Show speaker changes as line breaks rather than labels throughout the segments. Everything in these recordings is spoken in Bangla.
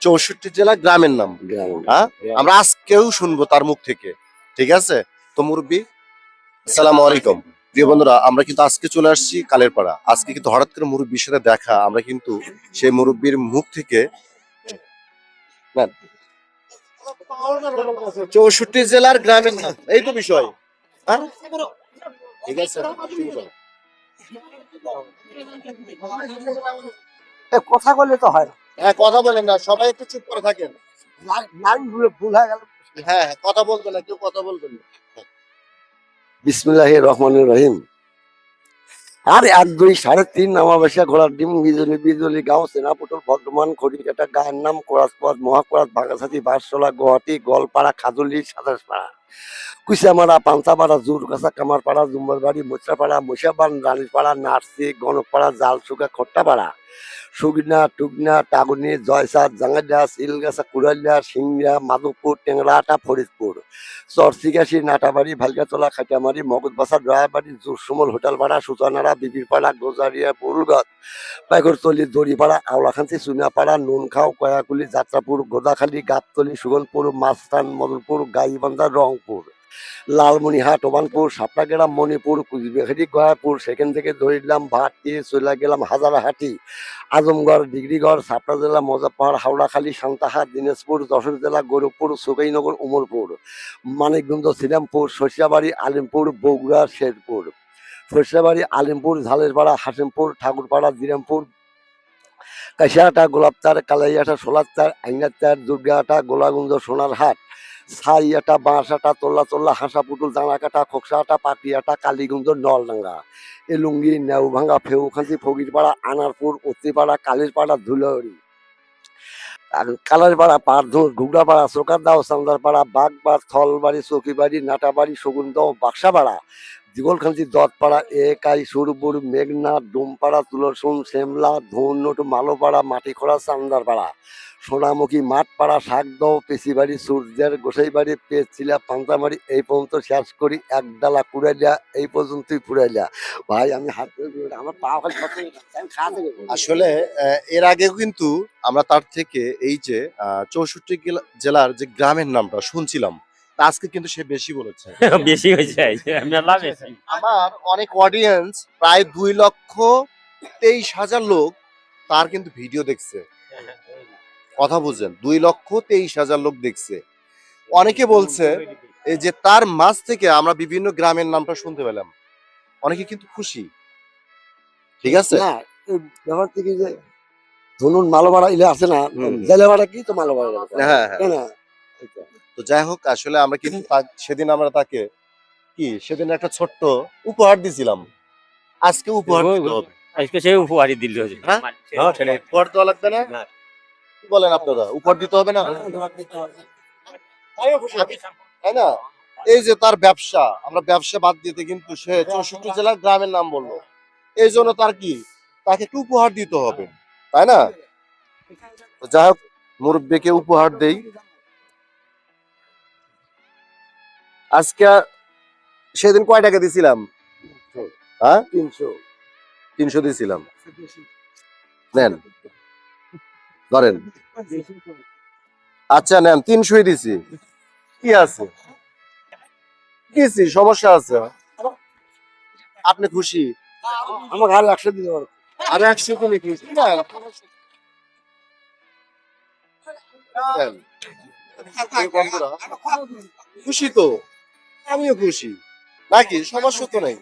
64 জেলা গ্রামের নাম। হ্যাঁ, আমরা আজকেও শুনবো তার মুখ থেকে। ঠিক আছে, তো মুরব্বী আসসালামু আলাইকুম। প্রিয় বন্ধুরা, আমরা কিন্তু আজকে চলে আসছি কালেরপাড়া। আজকে কিন্তু হঠাৎ করে মুরব্বীর সাথে দেখা, আমরা কিন্তু সেই মুরব্বীর মুখ থেকে 64 জেলার গ্রামের নাম, এই তো বিষয়। হ্যাঁ? ঠিক আছে,
কথা বললে তো হয় না।
হ্যাঁ কথা বলেন না, সবাই একটু চুপ করে থাকেন।
লাইন ভুল হয়ে গেল।
হ্যাঁ কথা বলবেন না, কেউ কথা বলবেন না।
বিসমিল্লাহির রহমানির রহিম। আর 1 2 3.5 নামাবাসা ঘোড়ার ডিম বিজলি বিজলি গাঁও সেনাপটল বর্ধমান খড়িকাটা গায়ের নাম কোরাসপথ মহাকোরাস ভাগাসাথী বারশোলা গুয়াহাটি গোয়ালপাড়া খাজুলি সাতাশপাড়া কুইসামারা পান্তাপাড়া জুরকাছা কামারপাড়া জুম্মারবাড়ি মোচরাপাড়া মশাবান রানীরপাড়া নার্সি গণকপাড়া জালসুকা খট্টাপাড়া সুগনা টুগনা টাগুনি জয়সাদ জাঙ্গাইয়া সিলগাছা কুড়ালিয়া সিংড়া মাধবপুর টেংরাটা ফরিদপুর চরচিকাশি নাটাবাড়ি ভালগাতলা খাটিয়ামারি মগজবাসা ড্রায়াবাড়ি জুরসুমল হোটেলপাড়া সুতানাড়া বিবিরপাড়া গোজারিয়া পুরুলগঞ্জ পাইকরতলি দড়িপাড়া আওলাখান্তি চুনাপাড়া নুনখাও কয়াকুলি যাত্রাপুর গোদাখালী গাবতলি সুগনপুর মাস্তান মদনপুর গাইবান্ধা রংপুর লালমনিহাট ওমানপুর সাপড়াগ্রাম মণিপুর কুচবিহারি গয়াপুর সেখান থেকে ধরিলাম ভাটি চলে গেলাম হাজারহাটি আজমগড় ডিগ্রিগড় ছাপড়া জেলা মজাপাহাড় হাওড়াখালী সান্তাহার দিনাজপুর যশোর জেলা গৌরবপুর সুকাইনগর উমরপুর মানিকগঞ্জ শ্রীরামপুর সরিষাবাড়ি আলিমপুর বগুড়া শেরপুর সরিষাবাড়ি আলিমপুর ঝালেরপাড়া হাসিমপুর ঠাকুরপাড়া দিরামপুর কাশিয়াটা গোলাপচার কালাইয়াটা সোলারচার আইনাচার দুর্গাটা গোলাগুঞ্জ সোনারহাট ছাইয়াটা বাঁশাটা তোল্লা হাঁসা পুতুল দানাকাটা খোকসাটা পাটিয়াটা কালীগঞ্জ নলডাঙ্গা এলুঙ্গি নেউভাঙ্গা ফেউখান্তি ফকিরপাড়া আনারপুর উত্তিপাড়া কালীরপাড়া ধুলাউড়ি কালারপাড়া পারধুর ঘুগড়াপাড়া চোকারদাও চান্দারপাড়া বাগবার থলবাড়ি চৌকিবাড়ি নাটাবাড়ি শগুনদাও বাক্সাপাড়া দিগলখান্তি দতপাড়া একাই সুরপুর মেঘনা ডোমপাড়া তুলসুন সেমলা ধৌনট মালোপাড়া মাটিখোড়া চান্দারপাড়া সোনামুখী মাঠপাড়া শাকদাও পেশিবাড়ি সূর্যের গোসাইবাড়ি পেঁচিলা পান্তামারি এই পর্যন্ত শেষ করি একডালা পুরাইলা এই পর্যন্তই পুরাইলা। ভাই আমি হাত আমার পা
আসলে এর আগেও কিন্তু আমরা তার থেকে এই যে 64 জেলার যে গ্রামের নামটা শুনছিলাম, তা আজকে কিন্তু সে বেশি বলেছে।
বেশি হয়েছে
আমার অনেক অডিয়েন্স প্রায় 2,23,000 লোক তার কিন্তু ভিডিও দেখছে। কথা বুঝছেন, 2,23,000 লোক দেখছে। অনেকে বলছে এই যে তার মাঝ থেকে আমরা বিভিন্ন গ্রামের নামটা শুনতে পেলাম, অনেকে কিন্তু খুশি। ঠিক আছে,
না ব্যাপার থেকে যে ধরুন মালোপাড়া ইলে আছে না জেলেপাড়া কি তো মালোপাড়া
হ্যাঁ হ্যাঁ। তো যাই হোক, আসলে আমরা কিন্তু সেদিন আমরা তাকে সেদিন একটা ছোট্ট উপহার দিছিলাম, আজকে উপহার দিতে হবে।
আজকে সেই উপহারই দিল।
হ্যাঁ উপহার দেওয়া লাগবে না? কি বলেন আপনারা, উপহার দিতে হবে না? তাই না? এই যে তার ব্যবসা, আমরা ব্যবসা বাদ দিতে কিন্তু সে 64 জেলার গ্রামের নাম বললো, এই জন্য তাকে একটু উপহার দিতে হবে, তাই না? যাই হোক, মুরব্বীকে উপহার দেই। আজকে সেদিন কয় টাকা দিছিলাম? হ্যাঁ 300 দিছিলাম। নেন ধরেন, আচ্ছা নেন 300ই দিছি। কি আছে, কিছু সমস্যা আছে? আপনি খুশি?
আমাকে আর 100 দিতে পারবো।
আর 100 তুমি খুশি? খুশি তো, আমিও খুশি, নাকি? সমস্যা তো নাই,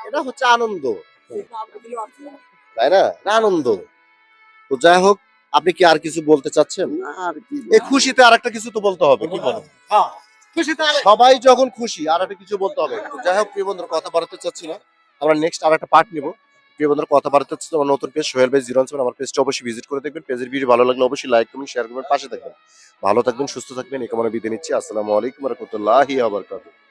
এটা হচ্ছে আনন্দ, তাই না? আনন্দ। তো যাই হোক, আপনি কি আর কিছু বলতে চাচ্ছেন? এই খুশিতে আর একটা কিছু তো বলতে হবে, কি বলেন? সবাই যখন খুশি আর একটা কিছু বলতে হবে। তো যাই হোক, প্রিয় বন্ধুরা, কথা বাড়াতে চাচ্ছি না, আমরা নেক্সট আর একটা পার্ট নিবো। প্রিয় বন্ধুরা, কথা বাড়াতে চাচ্ছি আমার নতুন পেজ সোহেল ভাই 017, আমার পেজটা অবশ্যই ভিজিট করে দেখবেন। পেজের ভিডিও ভালো লাগলে অবশ্যই লাইক করবেন, শেয়ার করবেন, পাশে থাকবেন। ভালো থাকবেন, সুস্থ থাকবেন, এই কামনা বিদায় নিচ্ছি। আসসালামু আলাইকুম ওয়া রাহমাতুল্লাহি ওয়া বারাকাতুহু।